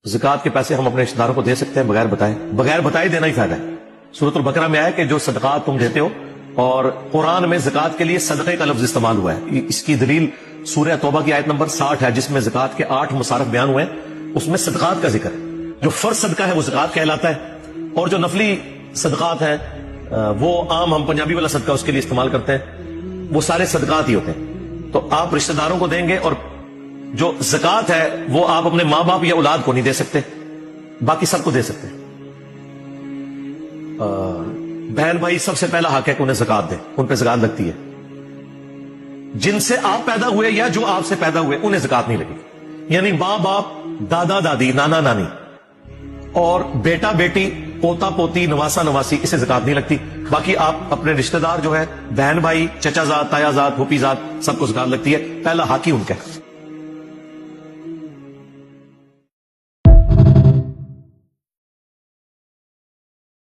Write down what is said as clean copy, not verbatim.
زکات کے پیسے ہم اپنے رشتہ داروں کو دے سکتے ہیں بغیر بتائے؟ بغیر بتائے دینا ہی فائدہ ہے۔ سورۃ البقرہ میں آیا کہ جو صدقات تم دیتے ہو، اور قرآن میں زکات کے لیے صدقے کا لفظ استعمال ہوا ہے۔ اس کی دلیل سورہ توبہ کی آیت نمبر 60 ہے، جس میں زکات کے 8 مصارف بیان ہوئے ہیں، اس میں صدقات کا ذکر ہے۔ جو فرض صدقہ ہے وہ زکات کہلاتا ہے، اور جو نفلی صدقات ہیں وہ عام ہم پنجابی والا صدقہ اس کے لیے استعمال کرتے ہیں، وہ سارے صدقات ہی ہوتے ہیں۔ تو آپ رشتہ داروں کو دیں گے، اور جو زکات ہے وہ آپ اپنے ماں باپ یا اولاد کو نہیں دے سکتے، باقی سب کو دے سکتے ہیں۔ بہن بھائی سب سے پہلا حق ہے کہ انہیں زکات دیں، ان پہ زکات لگتی ہے۔ جن سے آپ پیدا ہوئے یا جو آپ سے پیدا ہوئے انہیں زکات نہیں لگی، یعنی ماں باپ، دادا دادی، نانا نانی، اور بیٹا بیٹی، پوتا پوتی، نواسا نواسی، اسے زکات نہیں لگتی۔ باقی آپ اپنے رشتہ دار جو ہے، بہن بھائی، چچا زاد، تایا زاد، پھوپھی زاد، سب کو زکات لگتی ہے۔ پہلا حق ہی ان کا ہے۔